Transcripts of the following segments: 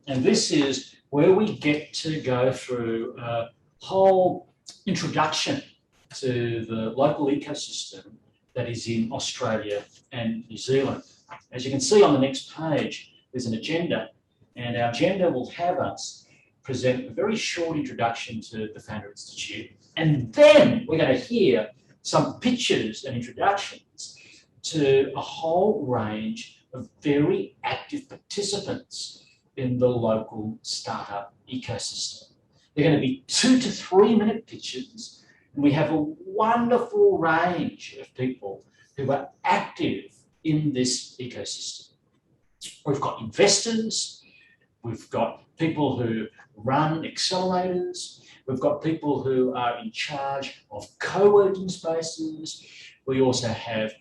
And this is where we get to go through a whole introduction to the local ecosystem that is in Australia and New Zealand. As you can see on the next page, there's an agenda, and our agenda will have us present a very short introduction to the Founder Institute, and then we're going to hear some pictures and introductions to a whole range of very active participants in the local startup ecosystem. They're going to be 2 to 3 minute pictures, and we have a wonderful range of people who are active in this ecosystem. We've got investors, we've got people who run accelerators, we've got people who are in charge of co-working spaces. We also have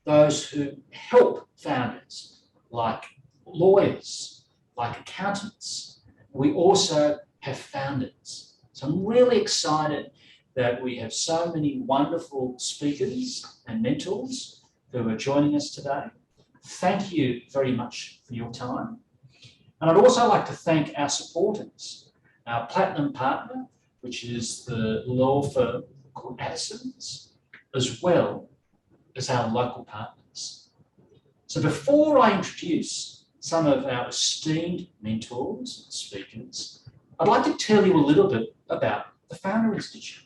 those who help founders, like lawyers, like accountants. We also have founders. So I'm really excited that we have so many wonderful speakers and mentors who are joining us today. Thank you very much for your time. And I'd also like to thank our supporters, our platinum partner, which is the law firm called Addison's, as well as our local partners. So before I introduce some of our esteemed mentors and speakers, I'd like to tell you a little bit about the Founder Institute.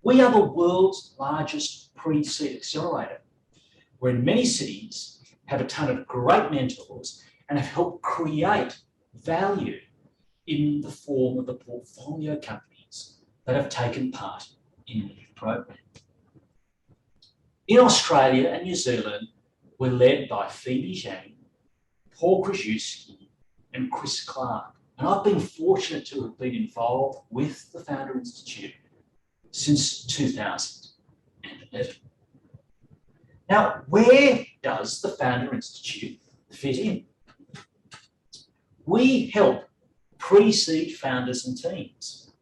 We are the world's largest pre-seed accelerator. We're in many cities, have a ton of great mentors, and have helped create value in the form of the portfolio companies that have taken part in the program. In Australia and New Zealand, we're led by Phoebe Zhang, Paul Krajewski, and Chris Clark. And I've been fortunate to have been involved with the Founder Institute since 2011. Now, where does the Founder Institute fit in? We help pre-seed founders and teams,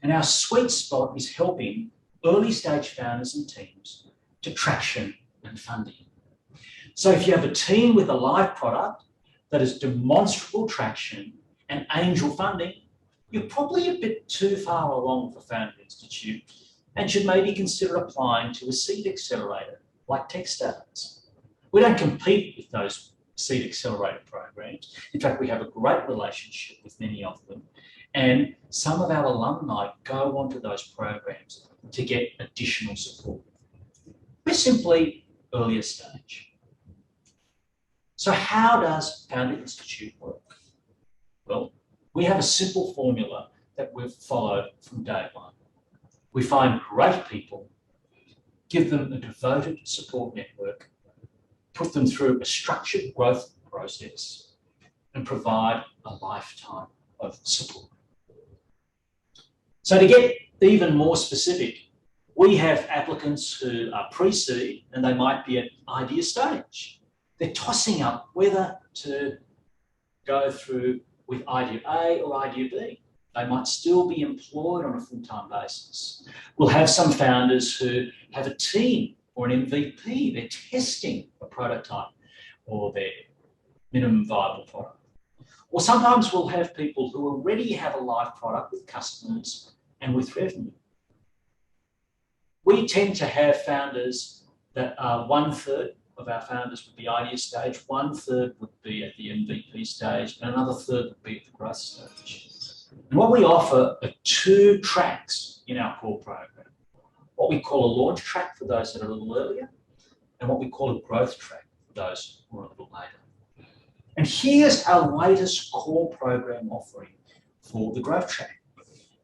and our sweet spot is helping early stage founders and teams to traction and funding. So if you have a team with a live product that has demonstrable traction and angel funding, you're probably a bit too far along for Founder Institute and should maybe consider applying to a seed accelerator like Techstars. We don't compete with those seed accelerator programs. In fact, we have a great relationship with many of them, and some of our alumni go onto those programs to get additional support. We're simply earlier stage. So how does Founder Institute work? Well, we have a simple formula that we've followed from day one. We find great people, give them a devoted support network, put them through a structured growth process, and provide a lifetime of support. So to get even more specific, we have applicants who are pre-seed and they might be at idea stage. They're tossing up whether to go through with idea A or idea B. They might still be employed on a full-time basis. We'll have some founders who have a team or an MVP. They're testing a prototype or their minimum viable product. Or sometimes we'll have people who already have a live product with customers and with revenue. We tend to have founders that are 1/3 of our founders would be idea stage, 1/3 would be at the MVP stage, and another 1/3 would be at the growth stage. And what we offer are 2 tracks in our core program. What we call a launch track for those that are a little earlier, and what we call a growth track for those who are a little later. And here's our latest core program offering for the growth track.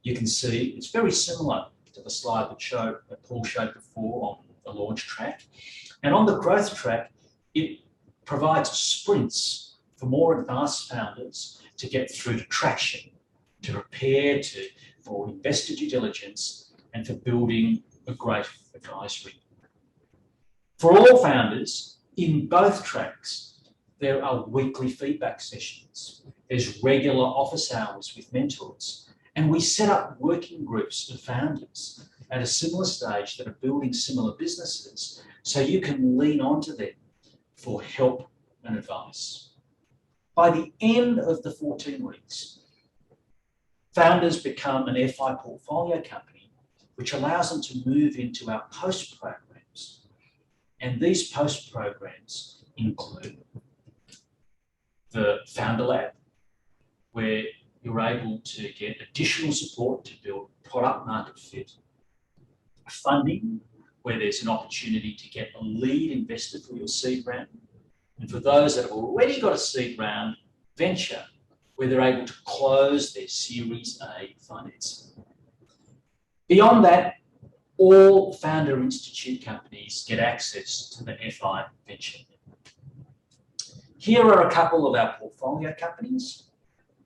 You can see it's very similar to the slide that Paul showed before on the launch track. And on the growth track, it provides sprints for more advanced founders to get through to traction, to prepare for investor due diligence, and for building a great advisory. For all founders, in both tracks, there are weekly feedback sessions. There's regular office hours with mentors. And we set up working groups of founders at a similar stage that are building similar businesses, so you can lean onto them for help and advice. By the end of the 14 weeks, founders become an FI portfolio company, which allows them to move into our post programs. And these post programs include the Founder Lab, where you're able to get additional support to build product market fit, funding, where there's an opportunity to get a lead investor for your seed round, and for those that have already got a seed round, venture, where they're able to close their Series A financing. Beyond that, all Founder Institute companies get access to the FI venture. Here are a couple of our portfolio companies.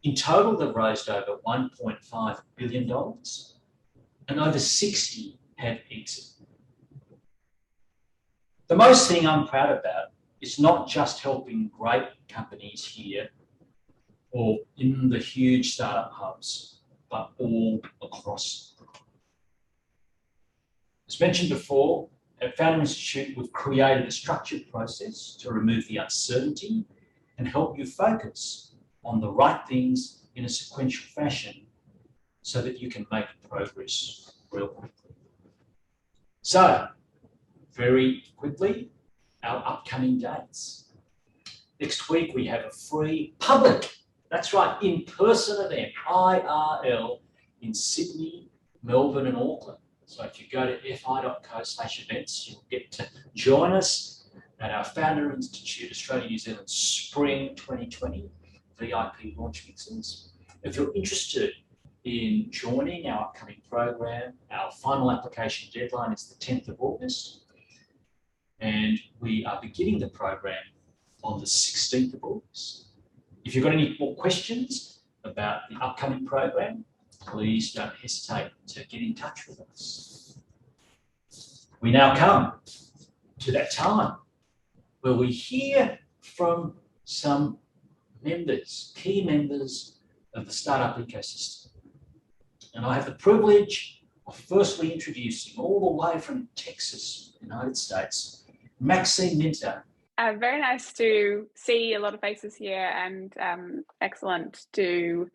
In total, they've raised over $1.5 billion, and over 60 have exited. The most thing I'm proud about is not just helping great companies here or in the huge startup hubs, but all across the globe. As mentioned before, at Founder Institute, we've created a structured process to remove the uncertainty and help you focus on the right things in a sequential fashion so that you can make progress real quickly. So, very quickly, our upcoming dates. Next week, we have a free public, that's right, in-person event, IRL, in Sydney, Melbourne and Auckland. So if you go to fi.co/events, you'll get to join us at our Founder Institute Australia New Zealand Spring 2020 VIP launch mixers. If you're interested in joining our upcoming program, our final application deadline is the 10th of August. And we are beginning the program on the 16th of August. If you've got any more questions about the upcoming program, please don't hesitate to get in touch with us. We now come to that time where we hear from some members, key members of the startup ecosystem. And I have the privilege of firstly introducing all the way from Texas, United States, Maxine Minter. Very nice to see a lot of faces here, and excellent to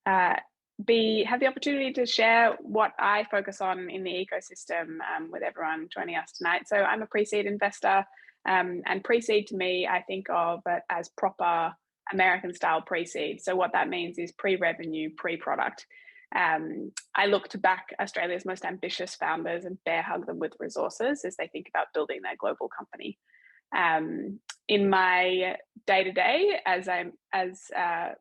have the opportunity to share what I focus on in the ecosystem with everyone joining us tonight. So I'm a pre-seed investor, and pre-seed to me, I think of it as proper American style pre-seed. So what that means is pre-revenue, pre-product. I look to back Australia's most ambitious founders and bear hug them with resources as they think about building their global company. In my day-to-day, as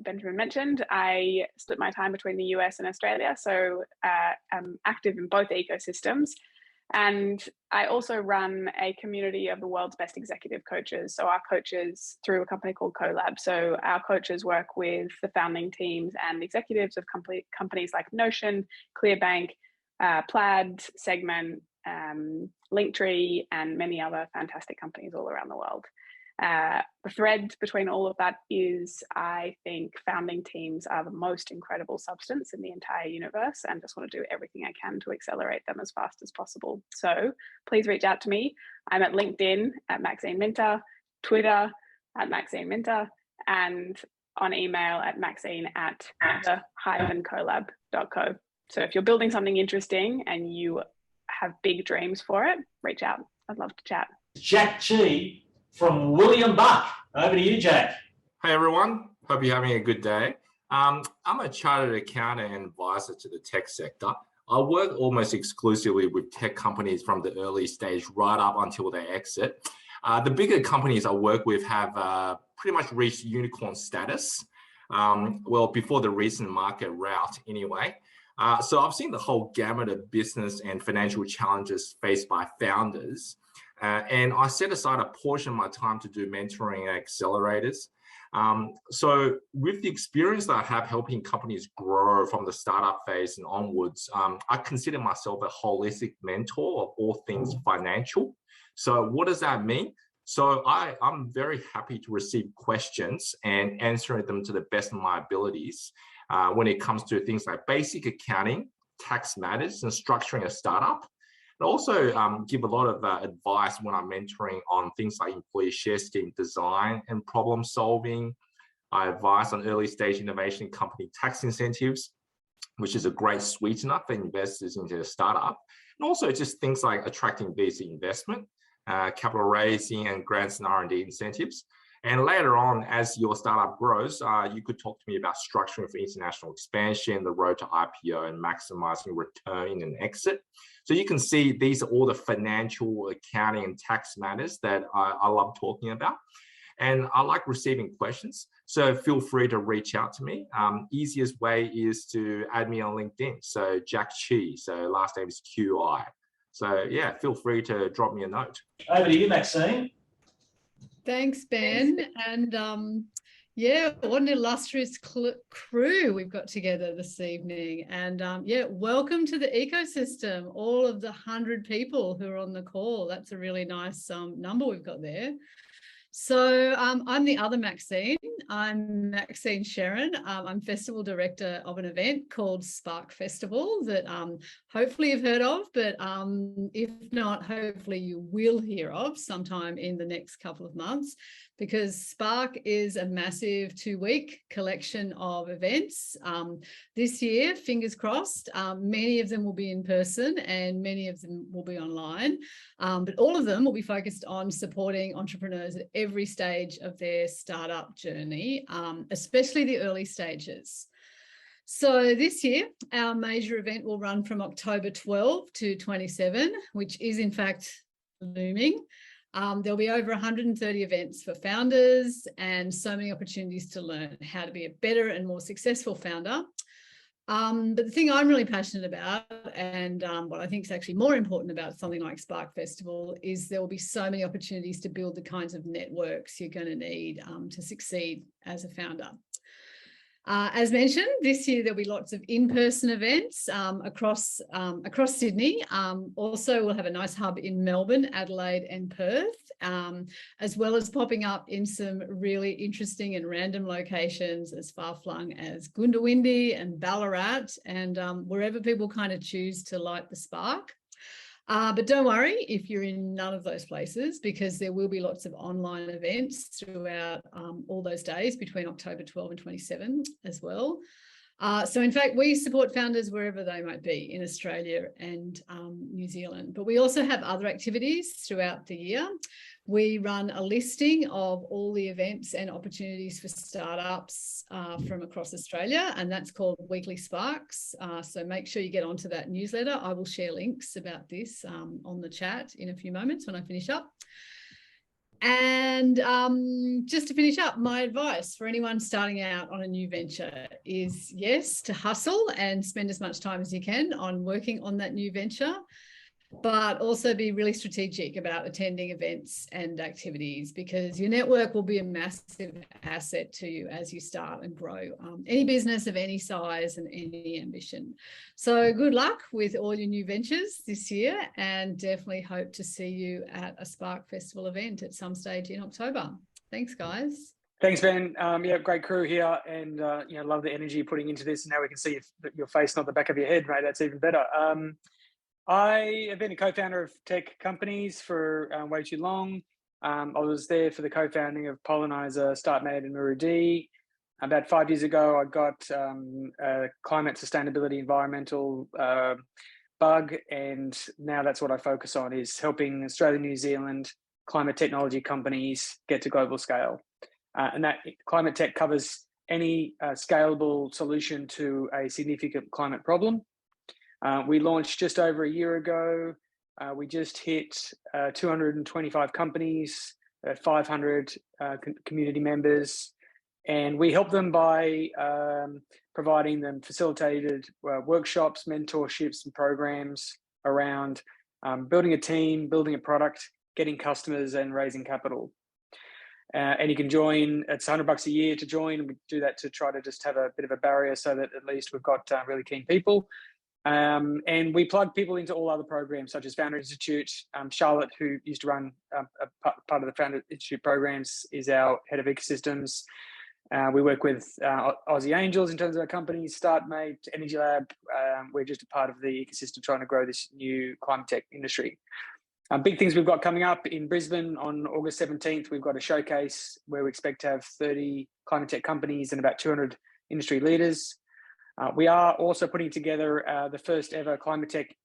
Benjamin mentioned, I split my time between the US and Australia, so I'm active in both ecosystems. And I also run a community of the world's best executive coaches. So our coaches through a company called Collab. So our coaches work with the founding teams and executives of companies like Notion, Clearbank, Plaid, Segment, Linktree, and many other fantastic companies all around the world. The thread between all of that is I think founding teams are the most incredible substance in the entire universe, and just want to do everything I can to accelerate them as fast as possible. So please reach out to me. I'm at LinkedIn at Maxine Minter, Twitter at Maxine Minter, and on email at maxine@the-collab.co. So if you're building something interesting and you have big dreams for it, reach out. I'd love to chat. Jack G from William Buck. Over to you, Jack. Hey, everyone. Hope you're having a good day. I'm a chartered accountant and advisor to the tech sector. I work almost exclusively with tech companies from the early stage right up until they exit. The bigger companies I work with have pretty much reached unicorn status. Well, before the recent market rout anyway. So I've seen the whole gamut of business and financial challenges faced by founders. And I set aside a portion of my time to do mentoring and accelerators. So with the experience that I have helping companies grow from the startup phase and onwards, I consider myself a holistic mentor of all things financial. So what does that mean? So I'm very happy to receive questions and answer them to the best of my abilities when it comes to things like basic accounting, tax matters, and structuring a startup. I also give a lot of advice when I'm mentoring on things like employee share scheme design and problem solving, I advise on early stage innovation company tax incentives, which is a great sweetener for investors into a startup. And also just things like attracting VC investment, capital raising, and grants and R&D incentives. And later on, as your startup grows, you could talk to me about structuring for international expansion, the road to IPO, and maximizing return and exit. So you can see these are all the financial, accounting, and tax matters that I love talking about. And I like receiving questions, so feel free to reach out to me. Easiest way is to add me on LinkedIn. So Jack Chi, so last name is QI. So yeah, feel free to drop me a note. Over to you, Maxine. Thanks, Ben. And yeah, what an illustrious crew we've got together this evening. And yeah, welcome to the ecosystem, all of the 100 people who are on the call. That's a really nice number we've got there. So I'm the other Maxine. I'm Maxine Sharon. I'm Festival Director of an event called Spark Festival that hopefully you've heard of, but if not, hopefully you will hear of sometime in the next couple of months, because Spark is a massive 2-week collection of events. This year, fingers crossed, many of them will be in person and many of them will be online, but all of them will be focused on supporting entrepreneurs at every stage of their startup journey, especially the early stages. So this year, our major event will run from October 12 to 27, which is in fact looming. There'll be over 130 events for founders and so many opportunities to learn how to be a better and more successful founder. But the thing I'm really passionate about, and what I think is actually more important about something like Spark Festival, is there will be so many opportunities to build the kinds of networks you're going to need to succeed as a founder. As mentioned, this year there'll be lots of in-person events across Sydney. Also, we'll have a nice hub in Melbourne, Adelaide and Perth, as well as popping up in some really interesting and random locations as far-flung as Goondiwindi and Ballarat, and wherever people kind of choose to light the spark. But don't worry if you're in none of those places, because there will be lots of online events throughout all those days between October 12 and 27 as well. So in fact, we support founders wherever they might be in Australia and New Zealand, but we also have other activities throughout the year. We run a listing of all the events and opportunities for startups from across Australia, and that's called Weekly Sparks. So make sure you get onto that newsletter. I will share links about this on the chat in a few moments when I finish up. And just to finish up, my advice for anyone starting out on a new venture is, yes, to hustle and spend as much time as you can on working on that new venture, but also be really strategic about attending events and activities, because your network will be a massive asset to you as you start and grow any business of any size and any ambition. So good luck with all your new ventures this year, and definitely hope to see you at a Spark Festival event at some stage in October. Thanks, guys. Thanks, Ben. Yeah, great crew here, and you know, love the energy you're putting into this. Now we can see your face, not the back of your head, mate. That's even better. I have been a co-founder of tech companies for way too long. I was there for the co-founding of Pollinizer, Startmate, and Muru-D. About 5 years ago, I got a climate sustainability environmental bug, and now that's what I focus on, is helping Australia, New Zealand climate technology companies get to global scale. And that climate tech covers any scalable solution to a significant climate problem. We launched just over a year ago. We just hit 225 companies, 500 community members, and we help them by providing them facilitated workshops, mentorships, and programs around building a team, building a product, getting customers, and raising capital. And you can join. It's $100 a year to join. We do that to try to just have a bit of a barrier so that at least we've got really keen people. And we plug people into all other programs such as Founder Institute. Charlotte, who used to run part of the Founder Institute programs, is our head of ecosystems. We work with Aussie Angels in terms of our companies, Startmate, Energy Lab. We're just a part of the ecosystem trying to grow this new climate tech industry. Big things we've got coming up in Brisbane on August 17th. We've got a showcase where we expect to have 30 climate tech companies and about 200 industry leaders. We are also putting together the first ever climate tech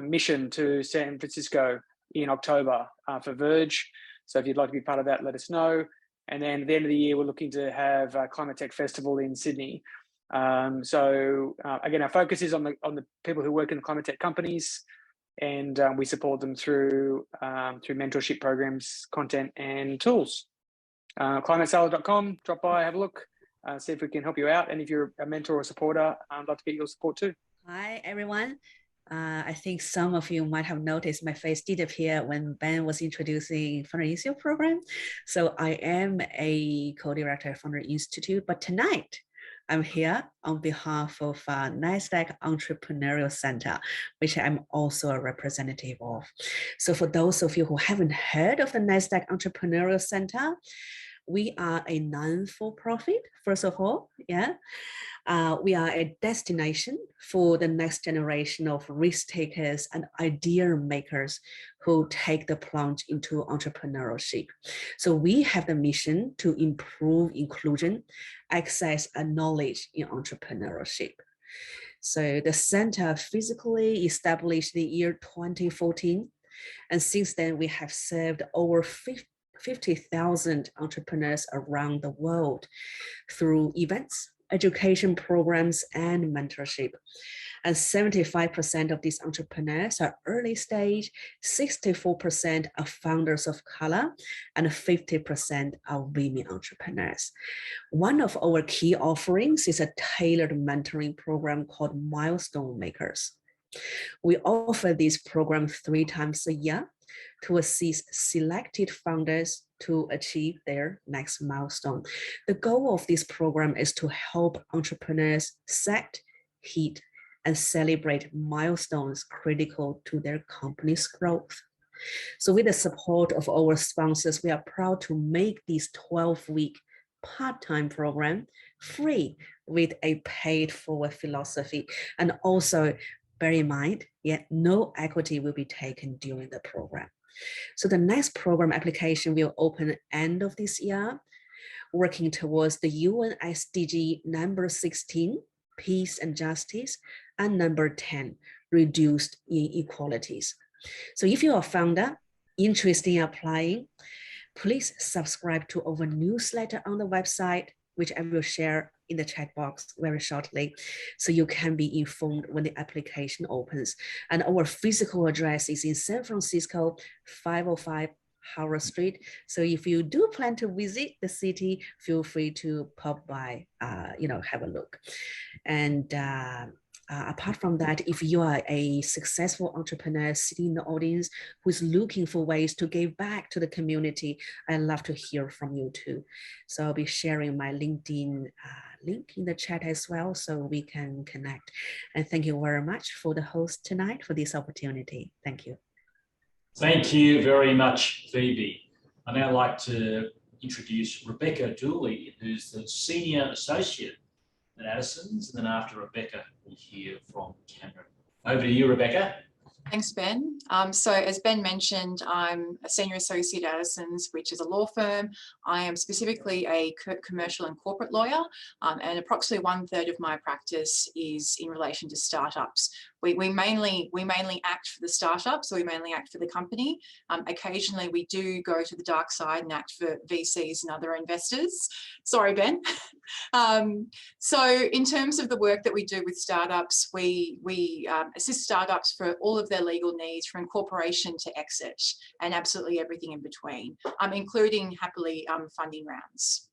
mission to San Francisco in October for Verge. So if you'd like to be part of that, let us know. And then at the end of the year, we're looking to have a Climate Tech Festival in Sydney. Again, our focus is on the people who work in the climate tech companies, and we support them through mentorship programs, content, and tools. climatesalad.com, drop by, have a look, see if we can help you out. And if you're a mentor or supporter, I'd love to get your support too. Hi, everyone. I think some of you might have noticed my face did appear when Ben was introducing Founder Institute program. So I am a co-director of Founder Institute, but tonight I'm here on behalf of NASDAQ Entrepreneurial Center, which I'm also a representative of. So for those of you who haven't heard of the NASDAQ Entrepreneurial Center, we are a non-for-profit, first of all, yeah. We are a destination for the next generation of risk takers and idea makers who take the plunge into entrepreneurship. So we have the mission to improve inclusion, access, and knowledge in entrepreneurship. So the center physically established the year 2014. And since then, we have served over 50,000 entrepreneurs around the world through events, education programs, and mentorship. And 75% of these entrepreneurs are early stage, 64% are founders of color, and 50% are women entrepreneurs. One of our key offerings is a tailored mentoring program called Milestone Makers. We offer this program 3 times a year to assist selected founders to achieve their next milestone. The goal of this program is to help entrepreneurs set, hit, and celebrate milestones critical to their company's growth. So with the support of our sponsors, we are proud to make this 12-week part-time program free with a paid-forward philosophy. And also bear in mind, yet no equity will be taken during the program. So the next program application will open end of this year, working towards the UN SDG number 16, peace and justice, and number 10, reduced inequalities. So if you're a founder interested in applying, please subscribe to our newsletter on the website, which I will share in the chat box very shortly, so you can be informed when the application opens. And our physical address is in San Francisco, 505 Howard Street. So if you do plan to visit the city, feel free to pop by, have a look. And apart from that, if you are a successful entrepreneur sitting in the audience who's looking for ways to give back to the community, I'd love to hear from you too. So I'll be sharing my LinkedIn link in the chat as well, so we can connect. And thank you very much for the host tonight for this opportunity. Thank you. Thank you very much, Phoebe. I'd now like to introduce Rebecca Dooley, who's the Senior Associate at Addison's, and then after Rebecca, we'll hear from Cameron. Over to you, Rebecca. Thanks, Ben. So as Ben mentioned, I'm a Senior Associate at Addison's, which is a law firm. I am specifically a commercial and corporate lawyer, and approximately 1/3 of my practice is in relation to startups. We mainly act for the startups, or we mainly act for the company. Occasionally, we do go to the dark side and act for VCs and other investors. Sorry, Ben. So in terms of the work that we do with startups, we assist startups for all of their legal needs, from incorporation to exit, and absolutely everything in between, including, happily, funding rounds.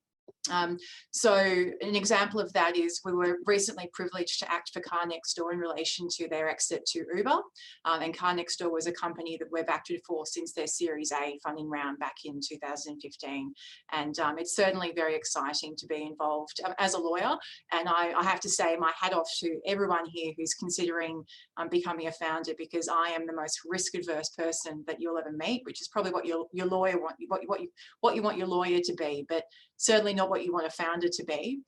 So an example of that is we were recently privileged to act for Car Next Door in relation to their exit to Uber. And Car Next Door was a company that we've acted for since their Series A funding round back in 2015. And it's certainly very exciting to be involved as a lawyer. And I have to say my hat off to everyone here who's considering becoming a founder, because I am the most risk-averse person that you'll ever meet, which is probably what your lawyer what you want your lawyer to be, but certainly not what you want a founder to be.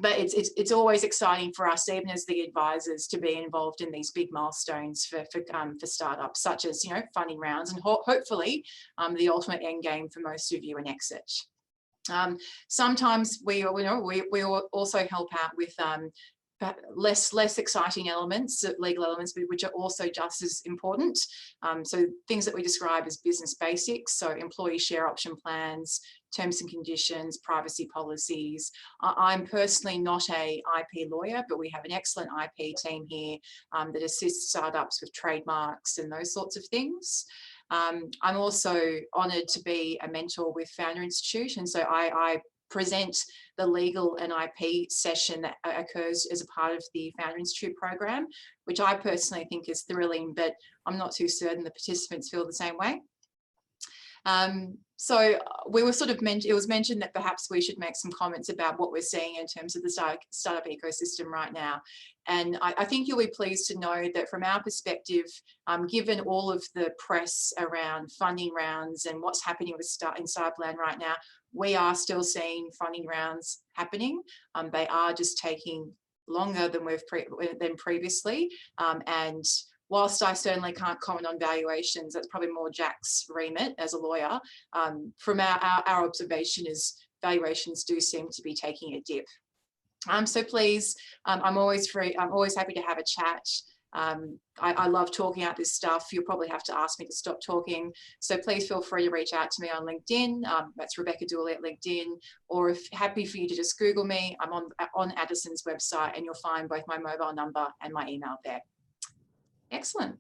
but it's always exciting for us, even as the advisors, to be involved in these big milestones for startups, such as, you know, funding rounds and hopefully the ultimate end game for most of you, an exit. Sometimes we also help out with less exciting elements, legal elements, which are also just as important. So things that we describe as business basics, so employee share option plans, terms and conditions, privacy policies. I'm personally not a IP lawyer, but we have an excellent IP team here that assists startups with trademarks and those sorts of things. I'm also honoured to be a mentor with Founder Institute, and so I present the legal and IP session that occurs as a part of the Founder Institute program, which I personally think is thrilling, but I'm not too certain the participants feel the same way. So we were it was mentioned that perhaps we should make some comments about what we're seeing in terms of the startup ecosystem right now. And I think you'll be pleased to know that from our perspective, given all of the press around funding rounds and what's happening with in Startland right now, we are still seeing funding rounds happening. They are just taking longer than than previously. And whilst I certainly can't comment on valuations, that's probably more Jack's remit as a lawyer. From our observation is valuations do seem to be taking a dip. So please, I'm always happy to have a chat. I love talking about this stuff. You'll probably have to ask me to stop talking. So please feel free to reach out to me on LinkedIn. That's Rebecca Dooley at LinkedIn, or if happy for you to just Google me, I'm on Addison's website and you'll find both my mobile number and my email there. Excellent.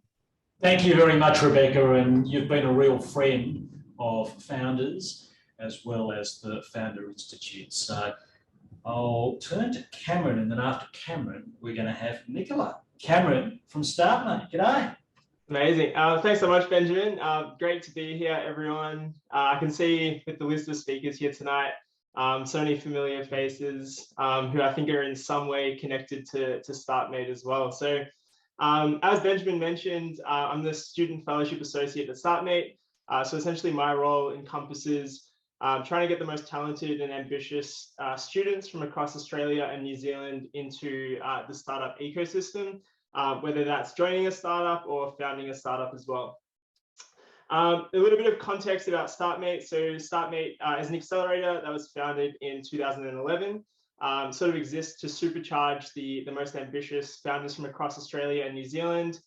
Thank you very much, Rebecca, and you've been a real friend of founders as well as the Founder Institute. So I'll turn to Cameron, and then after Cameron, we're going to have Nicola. Cameron from Startmate. G'day. Amazing. Thanks so much, Benjamin. Great to be here, everyone. I can see with the list of speakers here tonight, so many familiar faces who I think are in some way connected to Startmate as well. So as Benjamin mentioned, I'm the Student Fellowship Associate at Startmate. So essentially my role encompasses trying to get the most talented and ambitious students from across Australia and New Zealand into the startup ecosystem, whether that's joining a startup or founding a startup as well. A little bit of context about Startmate. So Startmate is an accelerator that was founded in 2011. Sort of exists to supercharge the most ambitious founders from across Australia and New Zealand.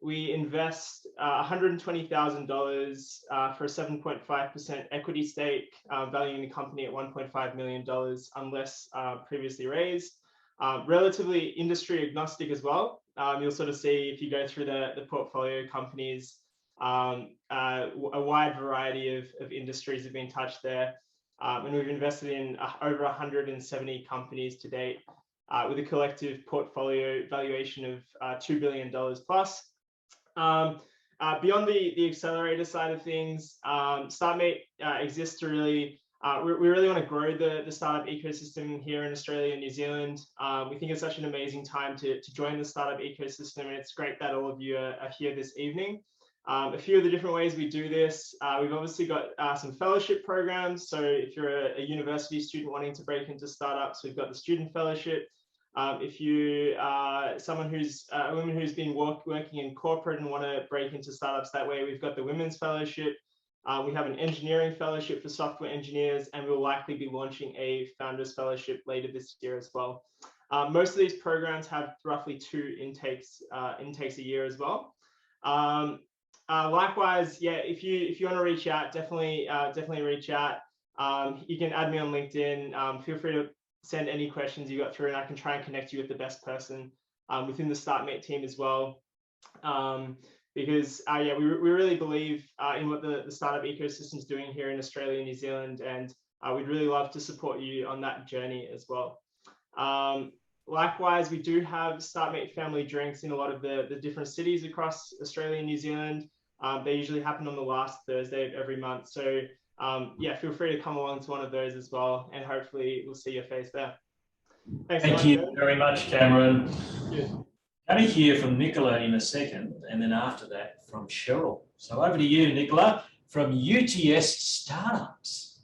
We invest $120,000 for a 7.5% equity stake, valuing the company at $1.5 million unless previously raised. Relatively industry agnostic as well. You'll sort of see if you go through the portfolio companies, a wide variety of industries have been touched there. And we've invested in over 170 companies to date, with a collective portfolio valuation of $2 billion plus. Beyond the accelerator side of things, Startmate exists to really, we really want to grow the startup ecosystem here in Australia and New Zealand. We think it's such an amazing time to join the startup ecosystem, and it's great that all of you are here this evening. A few of the different ways we do this, we've obviously got some fellowship programs. So if you're a university student wanting to break into startups, we've got the student fellowship. If you are someone who's a woman who's been working in corporate and want to break into startups that way, we've got the women's fellowship. We have an engineering fellowship for software engineers, and we'll likely be launching a founders fellowship later this year as well. Most of these programs have roughly 2 intakes a year as well. Likewise, yeah, if you want to reach out, definitely reach out. You can add me on LinkedIn. Feel free to send any questions you got through, and I can try and connect you with the best person within the Startmate team as well. Because yeah, we really believe in what the startup ecosystem is doing here in Australia and New Zealand, and we'd really love to support you on that journey as well. Likewise, we do have Startmate family drinks in a lot of the different cities across Australia and New Zealand. They usually happen on the last Thursday of every month. So yeah, feel free to come along to one of those as well, and hopefully we'll see your face there. Thanks Thank you very much, Cameron. Yeah. Going to hear from Nicola in a second, and then after that from Sheryl. So over to you, Nicola, from UTS Startups.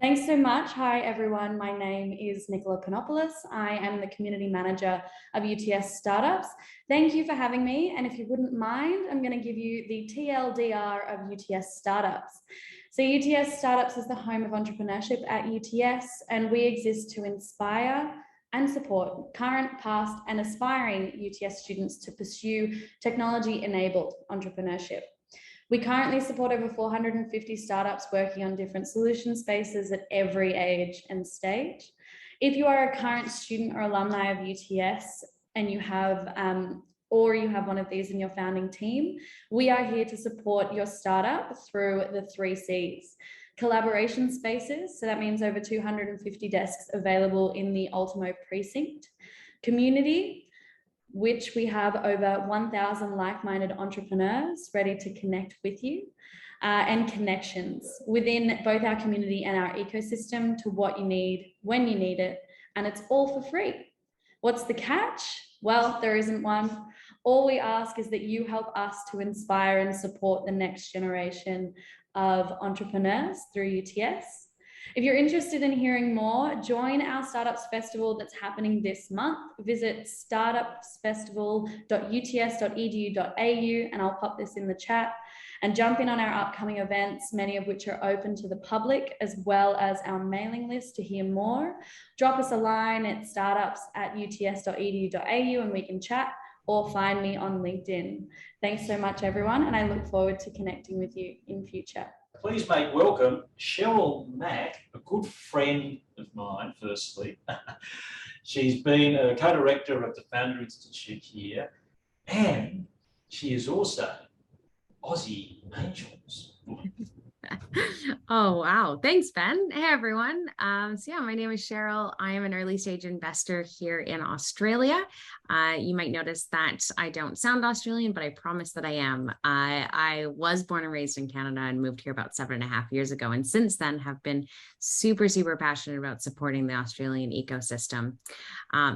Thanks so much. Hi, everyone. My name is Nicola Panopoulos. I am the Community Manager of UTS Startups. Thank you for having me. And if you wouldn't mind, I'm going to give you the TLDR of UTS Startups. So UTS Startups is the home of entrepreneurship at UTS, and we exist to inspire and support current, past, and aspiring UTS students to pursue technology-enabled entrepreneurship. We currently support over 450 startups working on different solution spaces at every age and stage. If you are a current student or alumni of UTS and you have one of these in your founding team, we are here to support your startup through the 3 C's. Collaboration spaces, so that means over 250 desks available in the Ultimo precinct. Community, which we have over 1,000 like-minded entrepreneurs ready to connect with you, and connections within both our community and our ecosystem to what you need, when you need it, and it's all for free. What's the catch? Well, there isn't one. All we ask is that you help us to inspire and support the next generation of entrepreneurs through UTS. If you're interested in hearing more, join our Startups Festival that's happening this month. Visit startupsfestival.uts.edu.au, and I'll pop this in the chat, and jump in on our upcoming events, many of which are open to the public, as well as our mailing list to hear more. Drop us a line at startups@uts.edu.au and we can chat, or find me on LinkedIn. Thanks so much, everyone, and I look forward to connecting with you in future. Please make welcome Sheryl Mack, a good friend of mine, firstly. She's been a co-director of the Founder Institute here, and she is also Aussie Angels. Oh, wow. Thanks, Ben. Hey, everyone. So yeah, my name is Sheryl. I am an early stage investor here in Australia. You might notice that I don't sound Australian, but I promise that I am. I was born and raised in Canada and moved here about 7.5 years ago. And since then have been super, super passionate about supporting the Australian ecosystem.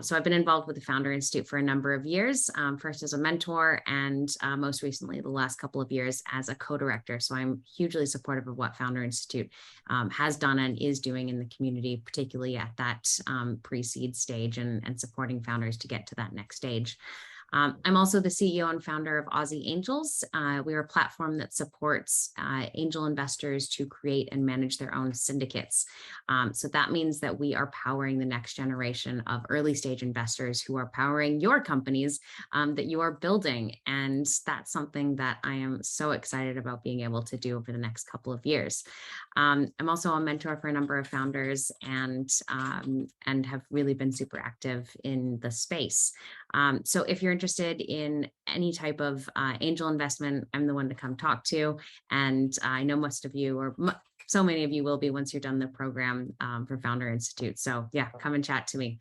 So I've been involved with the Founder Institute for a number of years, first as a mentor, and most recently, the last couple of years as a co-director. So I'm hugely supportive of what Founder Institute has done and is doing in the community, particularly at that pre-seed stage and supporting founders to get to that next stage. I'm also the CEO and founder of Aussie Angels. We are a platform that supports angel investors to create and manage their own syndicates. So that means that we are powering the next generation of early stage investors who are powering your companies that you are building. And that's something that I am so excited about being able to do over the next couple of years. I'm also a mentor for a number of founders and have really been super active in the space. So if you're interested in any type of angel investment, I'm the one to come talk to. And I know most of you, or so many of you will be once you're done the program for Founder Institute. So yeah, come and chat to me.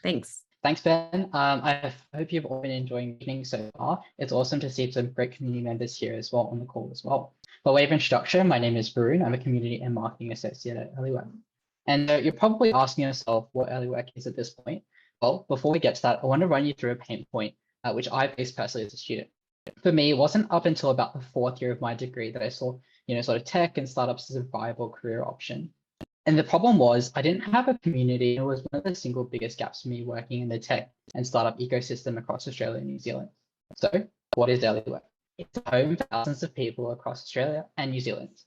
Thanks. Thanks, Ben. I hope you've all been enjoying the evening so far. It's awesome to see some great community members here as well on the call as well. By way of introduction, my name is Varun. I'm a Community and Marketing Associate at Earlywork. And you're probably asking yourself what Earlywork is at this point. Well, before we get to that, I want to run you through a pain point, which I faced personally as a student. For me, it wasn't up until about the 4th year of my degree that I saw, sort of tech and startups as a viable career option. And the problem was I didn't have a community. It was one of the single biggest gaps for me working in the tech and startup ecosystem across Australia and New Zealand. So what is Earlywork? It's a home for thousands of people across Australia and New Zealand,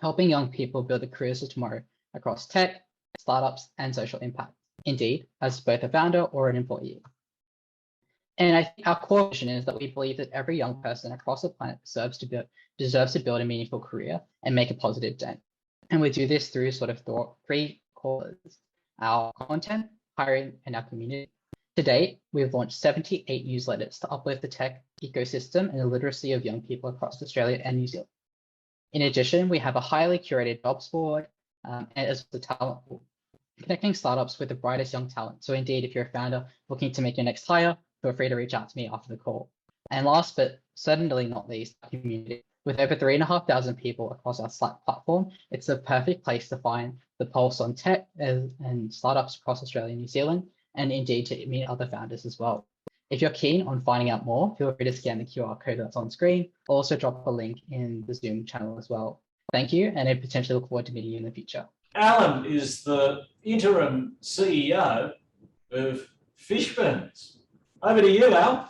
helping young people build the careers of tomorrow across tech, startups, and social impact. Indeed, as both a founder or an employee. And I think our core vision is that we believe that every young person across the planet deserves to build a meaningful career and make a positive dent. And we do this through sort of 3 core pillars: our content, hiring, and our community. To date, we've launched 78 newsletters to uplift the tech ecosystem and the literacy of young people across Australia and New Zealand. In addition, we have a highly curated jobs board as well as a talent pool, connecting startups with the brightest young talent. So indeed, if you're a founder looking to make your next hire, feel free to reach out to me after the call. And last but certainly not least, our community. With over 3,500 people across our Slack platform, it's the perfect place to find the pulse on tech and startups across Australia and New Zealand, and indeed to meet other founders as well. If you're keen on finding out more, feel free to scan the QR code that's on screen. I'll also drop a link in the Zoom channel as well. Thank you, and I potentially look forward to meeting you in the future. Alan is the interim CEO of Fishburns. Over to you, Al.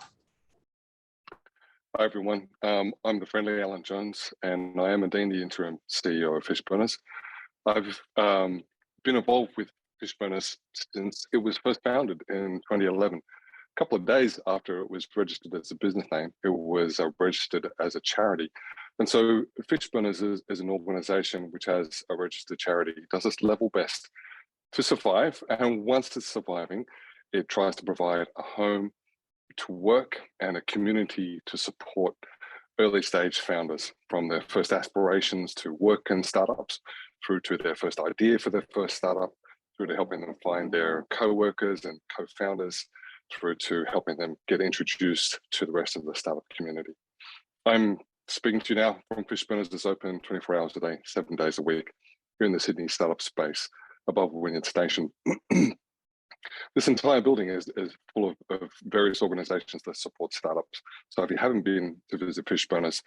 Hi everyone, I'm the friendly Alan Jones and I am indeed the interim CEO of Fishburners. I've been involved with Fishburners since it was first founded in 2011. A couple of days after it was registered as a business name, it was registered as a charity. And so Fishburners is an organization which has a registered charity. It does its level best to survive, and once it's surviving, it tries to provide a home to work and a community to support early stage founders from their first aspirations to work in startups through to their first idea for their first startup, through to helping them find their co-workers and co-founders, through to helping them get introduced to the rest of the startup community. I'm speaking to you now from Fishburners. It's open 24 hours a day, 7 days a week. Here in the Sydney startup space above Wynyard Station. This entire building is full of various organizations that support startups. So if you haven't been to visit Fishburners,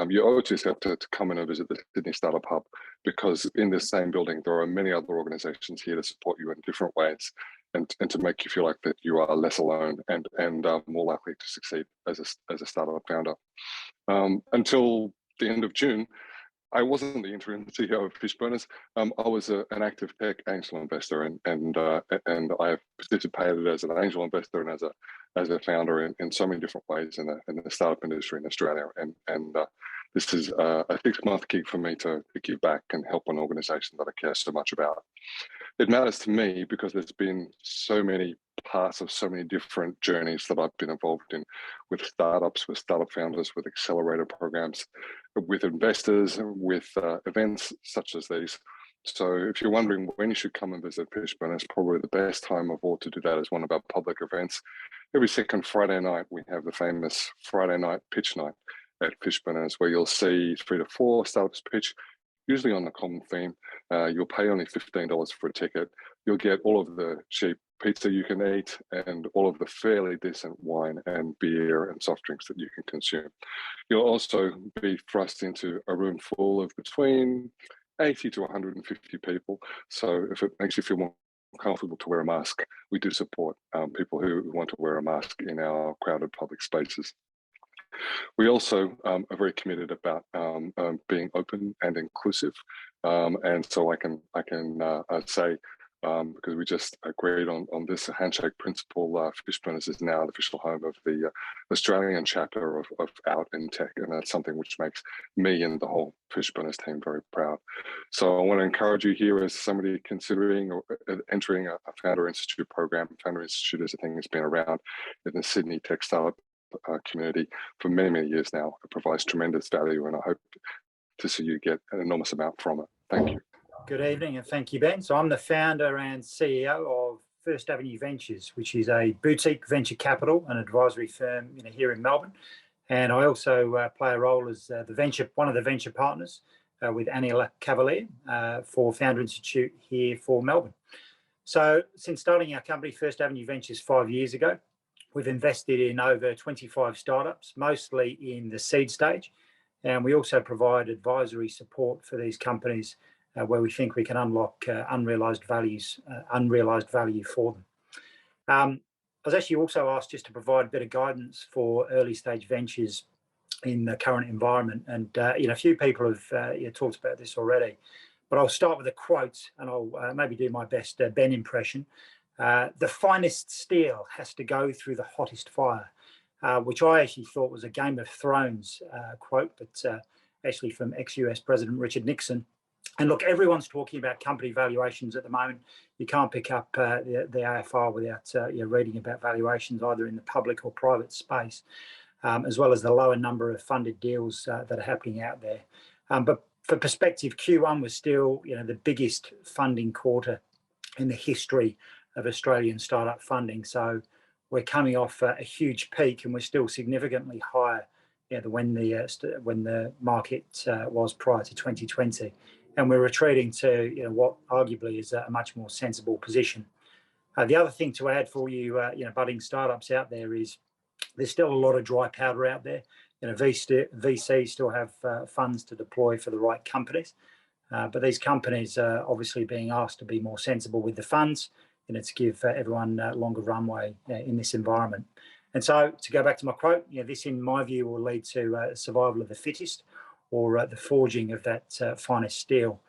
you owe it to yourself to come in and visit the Sydney Startup Hub, because in this same building, there are many other organizations here to support you in different ways and to make you feel like that you are less alone and more likely to succeed as a startup founder. Until the end of June, I wasn't the interim CEO of Fishburners. I was an active tech angel investor, and I have participated as an angel investor and as a founder in so many different ways in the startup industry in Australia. And this is a 6-month gig for me to give back and help an organisation that I care so much about. It matters to me because there's been so many parts of so many different journeys that I've been involved in, with startups, with startup founders, with accelerator programs, with investors, with events such as these. So if you're wondering when you should come and visit Fishburners, probably the best time of all to do that is one of our public events. Every second Friday night, we have the famous Friday night pitch night at Fishburners, where you'll see 3 to 4 startups pitch, usually on a common theme. You'll pay only $15 for a ticket. You'll get all of the cheap pizza you can eat and all of the fairly decent wine and beer and soft drinks that you can consume. You'll also be thrust into a room full of between 80 to 150 people. So if it makes you feel more comfortable to wear a mask, we do support people who want to wear a mask in our crowded public spaces. We also are very committed about being open and inclusive, and so I can say, because we just agreed on this handshake principle, Fishburners is now the official home of the Australian chapter of Out in Tech, and that's something which makes me and the whole Fishburners team very proud. So I want to encourage you here as somebody considering or entering a Founder Institute program. Founder Institute is a thing that's been around in the Sydney tech startup community for many, many years now. It provides tremendous value, and I hope to see you get an enormous amount from it. Thank you. Good evening, and thank you, Ben. So I'm the founder and CEO of First Avenue Ventures, which is a boutique venture capital and advisory firm here in Melbourne. And I also play a role as one of the venture partners with Annie Cavalier for Founder Institute here for Melbourne. So since starting our company, First Avenue Ventures, 5 years ago, we've invested in over 25 startups, mostly in the seed stage. And we also provide advisory support for these companies where we think we can unlock unrealised value for them. I was actually also asked just to provide a bit of guidance for early stage ventures in the current environment. And a few people have talked about this already, but I'll start with a quote, and I'll maybe do my best Ben impression. The finest steel has to go through the hottest fire, which I actually thought was a Game of Thrones quote, but actually from ex-US President Richard Nixon. And look, everyone's talking about company valuations at the moment. You can't pick up the AFR without reading about valuations either in the public or private space, as well as the lower number of funded deals that are happening out there. But for perspective, Q1 was still the biggest funding quarter in the history of Australian startup funding. So we're coming off a huge peak, and we're still significantly higher than when the market was prior to 2020. And we're retreating to what arguably is a much more sensible position. The other thing to add for you, budding startups out there, is there's still a lot of dry powder out there. VCs still have funds to deploy for the right companies. But these companies are obviously being asked to be more sensible with the funds, to give everyone longer runway in this environment. And so, to go back to my quote, this, in my view, will lead to survival of the fittest, or the forging of that finest steel.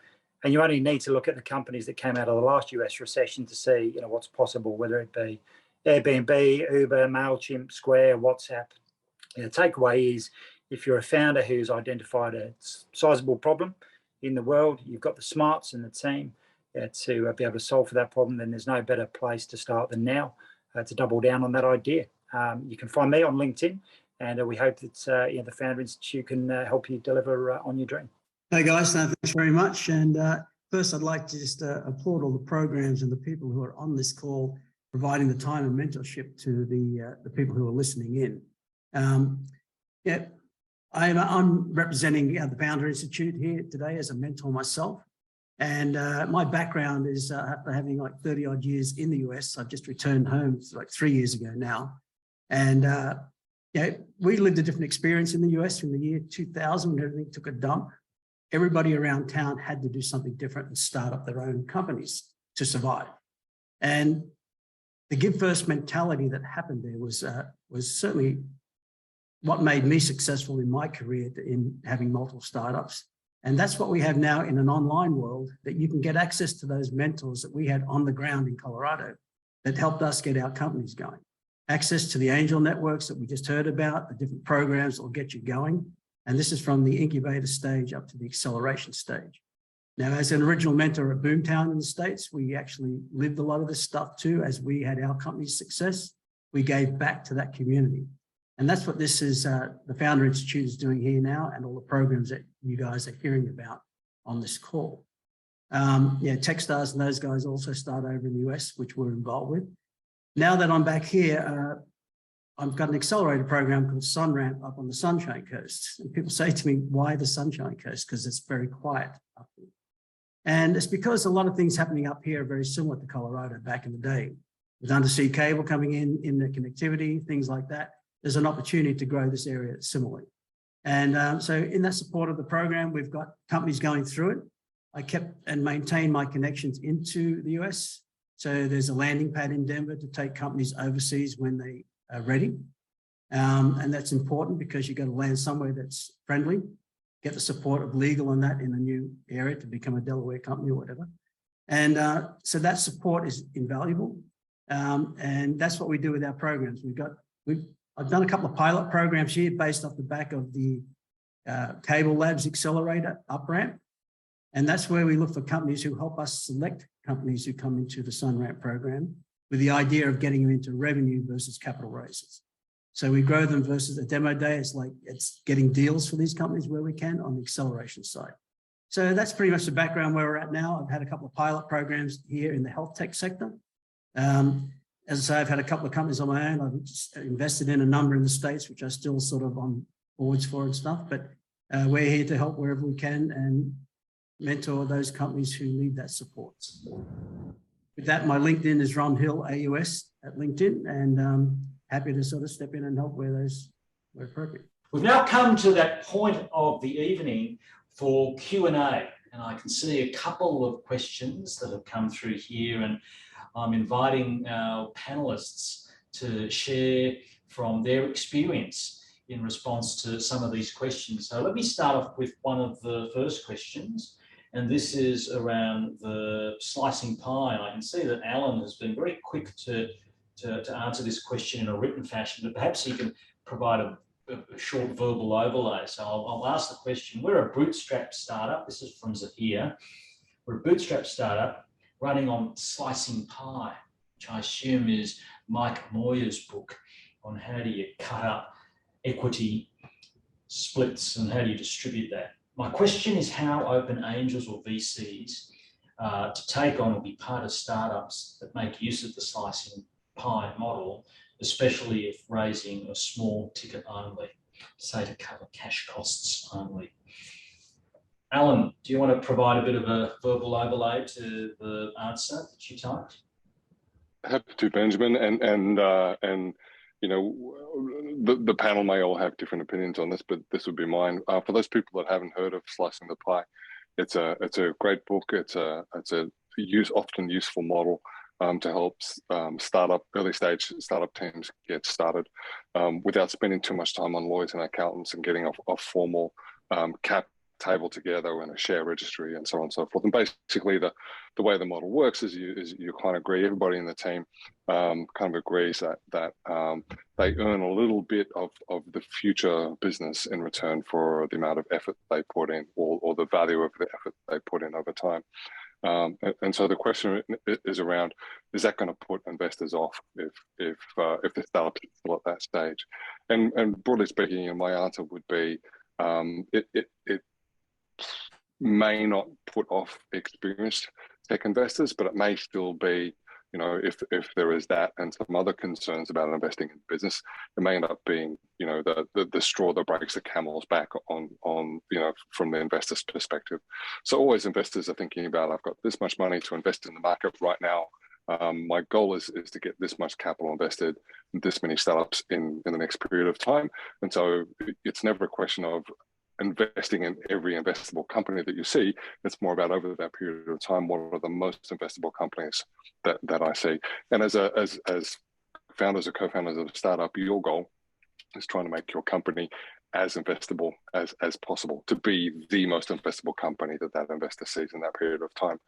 And you only need to look at the companies that came out of the last US recession to see, what's possible, whether it be Airbnb, Uber, MailChimp, Square, WhatsApp. The takeaway is, if you're a founder who's identified a sizable problem in the world, you've got the smarts and the team to be able to solve for that problem, then there's no better place to start than now to double down on that idea. You can find me on LinkedIn, and we hope that the Founder Institute can help you deliver on your dream. Hey guys, thanks very much. And first, I'd like to just applaud all the programs and the people who are on this call, providing the time and mentorship to the people who are listening in. I'm representing the Founder Institute here today as a mentor myself. And my background is after having like 30 odd years in the US, I've just returned home. It's like 3 years ago now. And we lived a different experience in the US in the year 2000 when everything took a dump. Everybody around town had to do something different and start up their own companies to survive. And the give first mentality that happened there was certainly what made me successful in my career in having multiple startups. And that's what we have now in an online world, that you can get access to those mentors that we had on the ground in Colorado that helped us get our companies going. Access to the angel networks that we just heard about, the different programs that will get you going. And this is from the incubator stage up to the acceleration stage. Now, as an original mentor at Boomtown in the States, we actually lived a lot of this stuff too. As we had our company's success, we gave back to that community. And that's what this is, the Founder Institute is doing here now, and all the programs that you guys are hearing about on this call. Techstars and those guys also start over in the US, which we're involved with. Now that I'm back here, I've got an accelerator program called SunRamp up on the Sunshine Coast. And people say to me, why the Sunshine Coast? Because it's very quiet up here. And it's because a lot of things happening up here are very similar to Colorado back in the day. With undersea cable coming in the connectivity, things like that, there's an opportunity to grow this area similarly. And so in that support of the program, we've got companies going through it. I kept and maintained my connections into the US. So there's a landing pad in Denver to take companies overseas when they are ready. And that's important because you've got to land somewhere that's friendly, get the support of legal and that in a new area to become a Delaware company or whatever. And so that support is invaluable. And that's what we do with our programs. I've done a couple of pilot programs here based off the back of the Cable Labs Accelerator UpRamp. And that's where we look for companies who help us select companies who come into the SunRamp program with the idea of getting them into revenue versus capital raises. So we grow them versus a demo day. It's getting deals for these companies where we can on the acceleration side. So that's pretty much the background where we're at now. I've had a couple of pilot programs here in the health tech sector. As I say, I've had a couple of companies on my own. I've invested in a number in the States, which are still sort of on boards for and stuff, but we're here to help wherever we can and mentor those companies who need that support. With that, my LinkedIn is Ron Hill, AUS at LinkedIn, and happy to sort of step in and help where appropriate. We've now come to that point of the evening for Q&A, and I can see a couple of questions that have come through here, and I'm inviting our panelists to share from their experience in response to some of these questions. So let me start off with one of the first questions, and this is around the slicing pie. And I can see that Alan has been very quick to answer this question in a written fashion, but perhaps he can provide a short verbal overlay. So I'll ask the question. We're a bootstrap startup. This is from Zahir. We're a bootstrap startup running on Slicing Pie, which I assume is Mike Moyer's book on how do you cut up equity splits and how do you distribute that. My question is how open angels or VCs to take on or be part of startups that make use of the Slicing Pie model, especially if raising a small ticket only, say to cover cash costs only. Alan, do you want to provide a bit of a verbal overlay to the answer that you typed? Happy to, Benjamin, and you know, the panel may all have different opinions on this, but this would be mine. For those people that haven't heard of Slicing the Pie, it's a great book. It's a often useful model to help early stage startup teams get started without spending too much time on lawyers and accountants and getting a formal cap table together and a share registry and so on and so forth. And basically the way the model works is you kind of agree, everybody in the team kind of agrees that they earn a little bit of the future business in return for the amount of effort they put in or the value of the effort they put in over time. And so the question is around, is that going to put investors off if the startup is still at that stage? And broadly speaking, my answer would be it may not put off experienced tech investors, but it may still be, if there is that and some other concerns about investing in business, it may end up being, the straw that breaks the camel's back on from the investor's perspective. So always investors are thinking about, I've got this much money to invest in the market right now. My goal is to get this much capital invested in this many startups in the next period of time. And so it's never a question of investing in every investable company that you see. It's more about over that period of time, what are the most investable companies that I see. And as founders or co-founders of a startup, your goal is trying to make your company as investable as possible, to be the most investable company that investor sees in that period of time.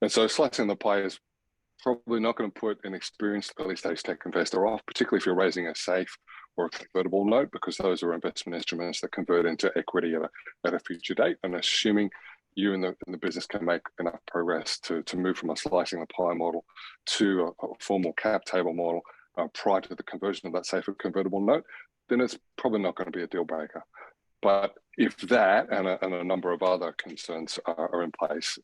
And so slicing the pie is probably not going to put an experienced early stage tech investor off, particularly if you're raising a SAFE or a convertible note, because those are investment instruments that convert into equity at a future date. And assuming you and the business can make enough progress to move from a slicing the pie model to a formal cap table model prior to the conversion of that SAFE or convertible note, then it's probably not going to be a deal breaker. But if that and a number of other concerns are in place,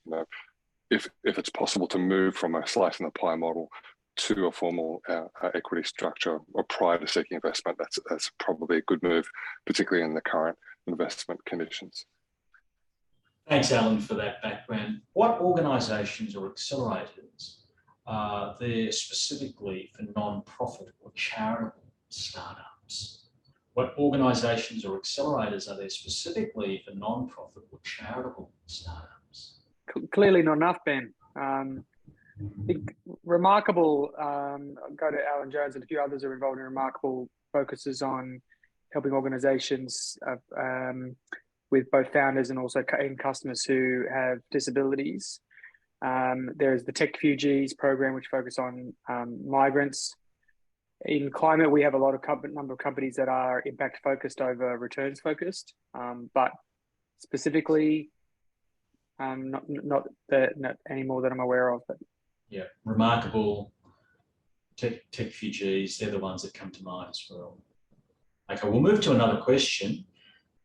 if it's possible to move from a slicing the pie model to a formal equity structure or prior to seeking investment, that's probably a good move, particularly in the current investment conditions. Thanks, Alan, for that background. What organisations or accelerators are there specifically for non-profit or charitable startups? What organisations or accelerators are there specifically for non-profit or charitable startups? Clearly not enough, Ben. I think Remarkable, go to Alan Jones and a few others are involved in Remarkable, focuses on helping organisations with both founders and also customers who have disabilities. There's the Tech Refugees program, which focus on migrants. In climate, we have a lot of number of companies that are impact focused over returns focused, but specifically not any more that I'm aware of. But yeah, Remarkable, Tech Refugees, they're the ones that come to mind as well. Okay, we'll move to another question.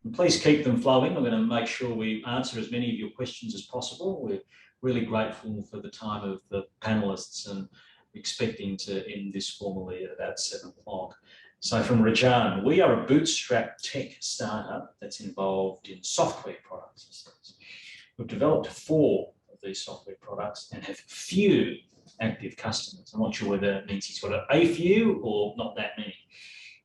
And please keep them flowing. I'm going to make sure we answer as many of your questions as possible. We're really grateful for the time of the panellists and expecting to end this formally at about 7 o'clock. So from Rajan, we are a bootstrap tech startup that's involved in software product systems. We've developed 4 of these software products and have few active customers. I'm not sure whether that means he's got a few or not that many.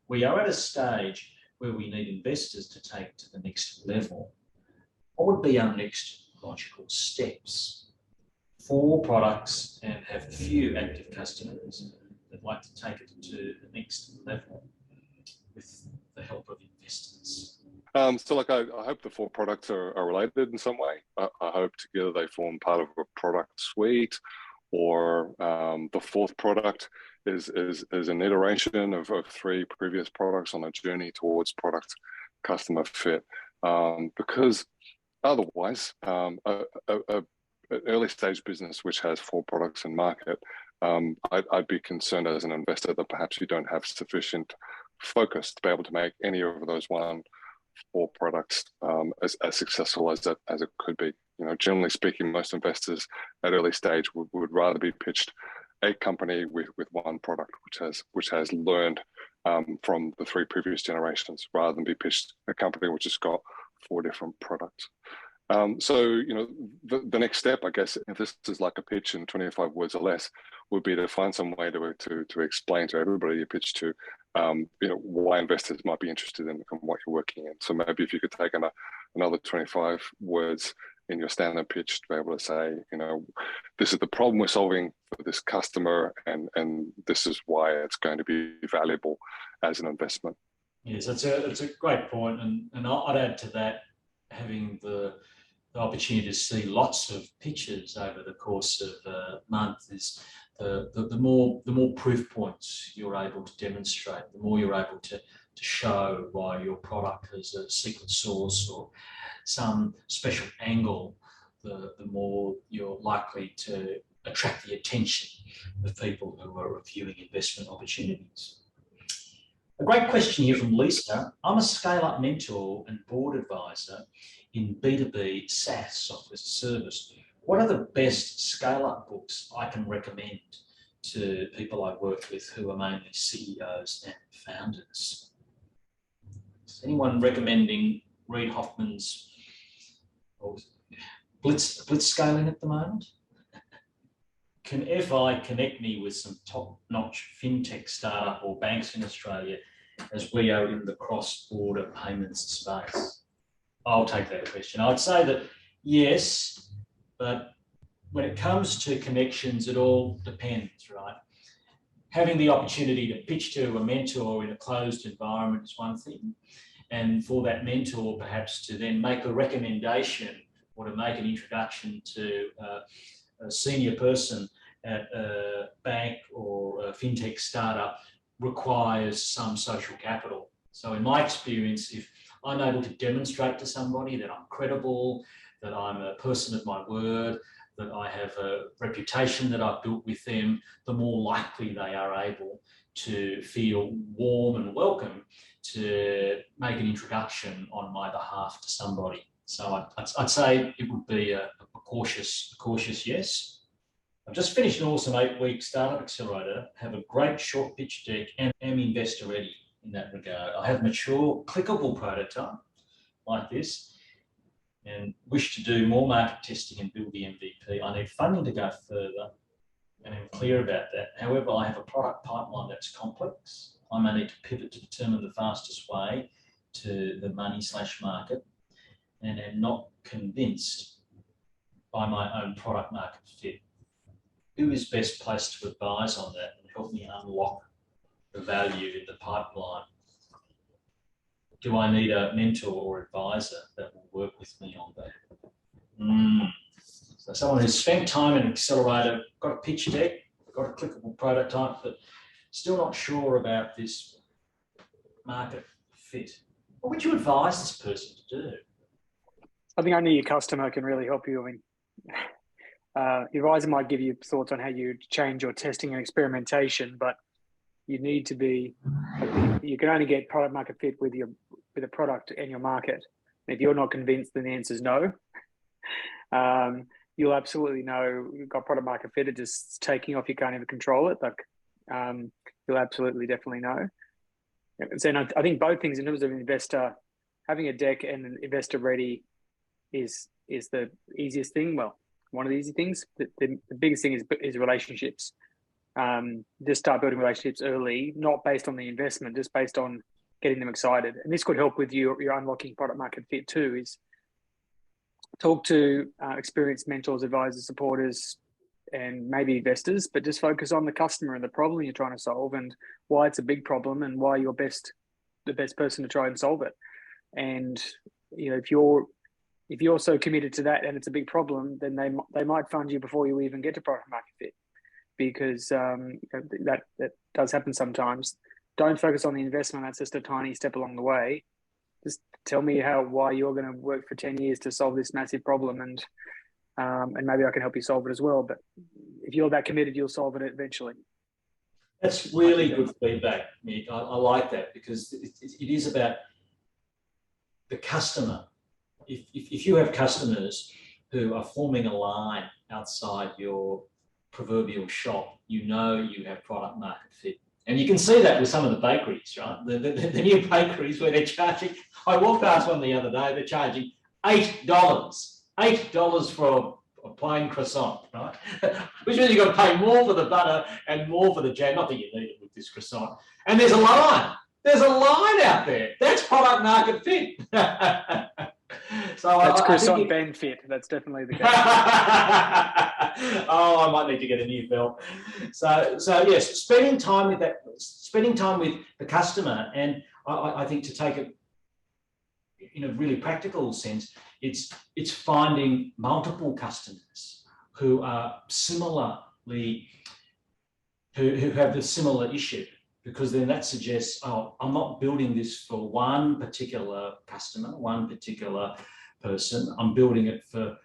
We are at a stage where we need investors to take to the next level. What would be our next logical steps? 4 products and have few active customers that like to take it to the next level with the help of investors. So like I hope the 4 products are related in some way. I hope together they form part of a product suite, or the 4th product is an iteration of 3 previous products on a journey towards product customer fit. Because otherwise, an early stage business which has 4 products in market, I'd be concerned as an investor that perhaps you don't have sufficient focus to be able to make any of those 4 products as successful as it could be. Generally speaking, most investors at early stage would rather be pitched a company with 1 product which has learned from the 3 previous generations, rather than be pitched a company which has got 4 different products. So the next step, I guess, if this is like a pitch in 25 words or less, would be to find some way to explain to everybody you pitch to, why investors might be interested in what you're working in. So maybe if you could take another 25 words in your standard pitch to be able to say, you know, this is the problem we're solving for this customer, and this is why it's going to be valuable as an investment. Yes, it's a great point, and I'd add to that, having the opportunity to see lots of pitches over the course of a month is the more proof points you're able to demonstrate, the more you're able to show why your product has a secret sauce or some special angle, the more you're likely to attract the attention of people who are reviewing investment opportunities. A great question here from Lisa. I'm a scale-up mentor and board advisor in B2B SaaS, software as a service. What are the best scale-up books I can recommend to people I work with who are mainly CEOs and founders? Is anyone recommending Reid Hoffman's Blitz scaling at the moment? Can FI connect me with some top-notch fintech startup or banks in Australia as we are in the cross-border payments space? I'll take that question. I'd say that yes, but when it comes to connections, it all depends, right? Having the opportunity to pitch to a mentor in a closed environment is one thing, and for that mentor perhaps to then make a recommendation or to make an introduction to a senior person at a bank or a fintech startup requires some social capital. So in my experience, if I'm able to demonstrate to somebody that I'm credible, that I'm a person of my word, that I have a reputation that I've built with them, the more likely they are able to feel warm and welcome to make an introduction on my behalf to somebody. So I'd say it would be a cautious yes. I've just finished an awesome 8-week startup accelerator, have a great short pitch deck, and am investor ready in that regard. I have mature, clickable prototype like this and wish to do more market testing and build the MVP. I need funding to go further, and I'm clear about that. However, I have a product pipeline that's complex. I may need to pivot to determine the fastest way to the money/market, and am not convinced by my own product market fit. Who is best placed to advise on that and help me unlock the value in the pipeline? Do I need a mentor or advisor that will work with me on that? So someone who's spent time in an accelerator, got a pitch deck, got a clickable prototype, but still not sure about this market fit. What would you advise this person to do? I think only your customer can really help you. I mean, your advisor might give you thoughts on how you change your testing and experimentation, but you need to be, you can only get product market fit with a product and your market. And if you're not convinced, then the answer is no. You'll absolutely know you've got product market fit. It's just taking off, you can't even control it. Like, you'll absolutely definitely know. And I think both things in terms of investor, having a deck and an investor ready is the easiest thing. Well, one of the easy things. The biggest thing is relationships. Just start building relationships early, not based on the investment, just based on getting them excited. And this could help with your unlocking product market fit too, is talk to experienced mentors, advisors, supporters, and maybe investors, but just focus on the customer and the problem you're trying to solve and why it's a big problem and why you're the best person to try and solve it. And, you know, if you're so committed to that and it's a big problem, then they might fund you before you even get to product market fit, because that does happen sometimes. Don't focus on the investment. That's just a tiny step along the way. Just tell me why you're going to work for 10 years to solve this massive problem, and maybe I can help you solve it as well. But if you're that committed, you'll solve it eventually. That's really good feedback, Nick. I like that, because it is about the customer. If you have customers who are forming a line outside your proverbial shop, you know you have product market fit. And you can see that with some of the bakeries, right? The new bakeries where they're charging, I walked past one the other day, they're charging $8 for a plain croissant, right? Which means you've got to pay more for the butter and more for the jam. Not that you need it with this croissant. And there's a line. There's a line out there. That's product market fit. So That's I croissant think Ben fit. That's definitely the case. Oh, I might need to get a new belt. So yes, spending time with the customer, and I think to take it in a really practical sense, it's finding multiple customers who are similarly who have the similar issue, because then that suggests, oh, I'm not building this for one particular customer, one particular person. I'm building it for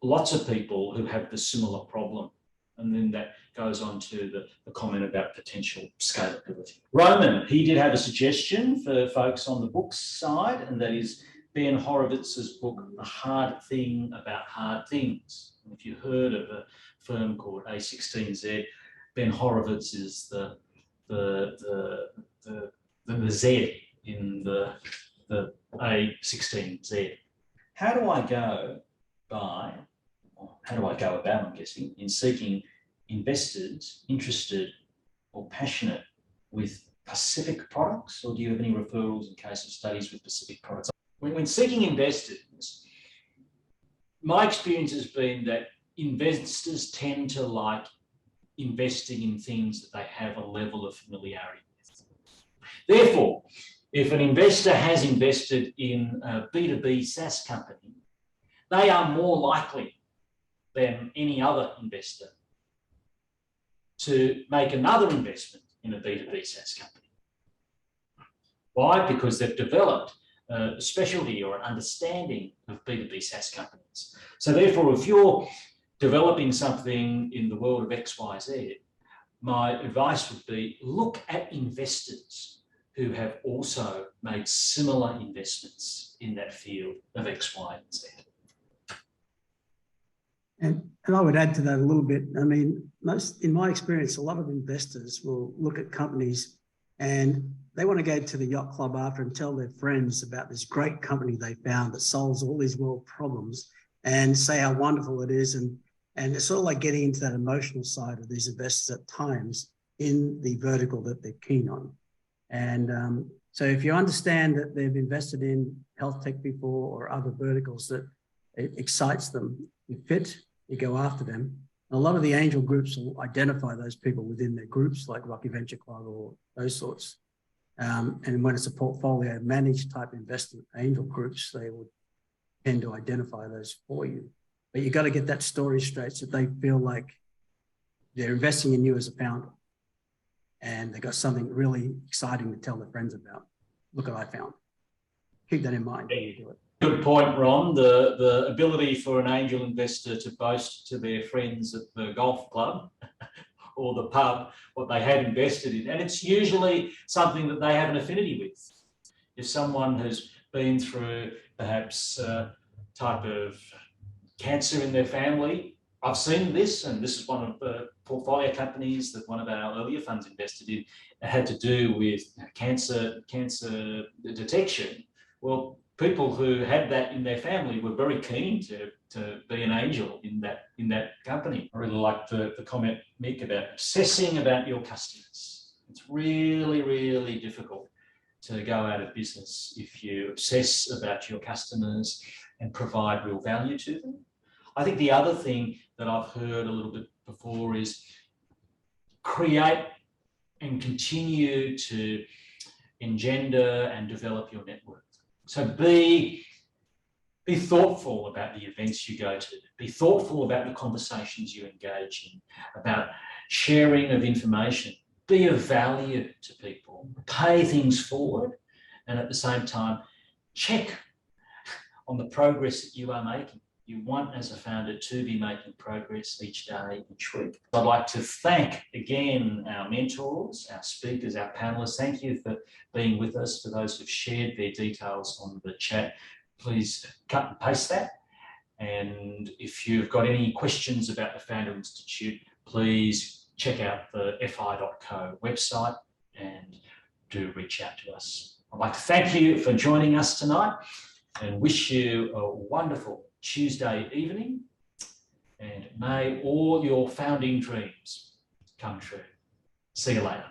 lots of people who have the similar problem. And then that goes on to the comment about potential scalability. Roman, he did have a suggestion for folks on the books side, and that is Ben Horowitz's book, The Hard Thing About Hard Things. And if you heard of a firm called A16Z, Ben Horowitz is the Z in the A16Z. How do I go about, I'm guessing, in seeking investors interested or passionate with Pacific products, or do you have any referrals in case of studies with Pacific products? When seeking investors, my experience has been that investors tend to like investing in things that they have a level of familiarity with. Therefore, if an investor has invested in a B2B SaaS company, they are more likely than any other investor to make another investment in a B2B SaaS company. Why? Because they've developed a specialty or an understanding of B2B SaaS companies. So therefore, if you're developing something in the world of XYZ, my advice would be look at investors who have also made similar investments in that field of X, Y, and Z. And I would add to that a little bit. I mean, in my experience, a lot of investors will look at companies and they want to go to the yacht club after and tell their friends about this great company they found that solves all these world problems and say how wonderful it is. And it's sort of like getting into that emotional side of these investors at times in the vertical that they're keen on. And so if you understand that they've invested in health tech before or other verticals that it excites them, you fit, you go after them. And a lot of the angel groups will identify those people within their groups, like Rocky Venture Club or those sorts. And when it's a portfolio managed type investment angel groups, they will tend to identify those for you. But you've got to get that story straight so they feel like they're investing in you as a founder and they've got something really exciting to tell their friends about. Look what I found. Keep that in mind when you do it. Good point, Ron. The ability for an angel investor to boast to their friends at the golf club or the pub what they had invested in. And it's usually something that they have an affinity with. If someone has been through perhaps a type of cancer in their family, I've seen this, and this is one of the portfolio companies that one of our earlier funds invested in. It had to do with cancer detection. Well, people who had that in their family were very keen to be an angel in that company. I really like the comment, Mick, about obsessing about your customers. It's really, really difficult to go out of business if you obsess about your customers and provide real value to them. I think the other thing that I've heard a little bit before is create and continue to engender and develop your network. So be thoughtful about the events you go to. Be thoughtful about the conversations you engage in, about sharing of information. Be of value to people. Pay things forward, and at the same time, check on the progress that you are making. You want, as a founder, to be making progress each day, each week. I'd like to thank again our mentors, our speakers, our panelists. Thank you for being with us. For those who've shared their details on the chat, please cut and paste that. And if you've got any questions about the Founder Institute, please check out the fi.co website and do reach out to us. I'd like to thank you for joining us tonight and wish you a wonderful Tuesday evening, and may all your founding dreams come true. See you later.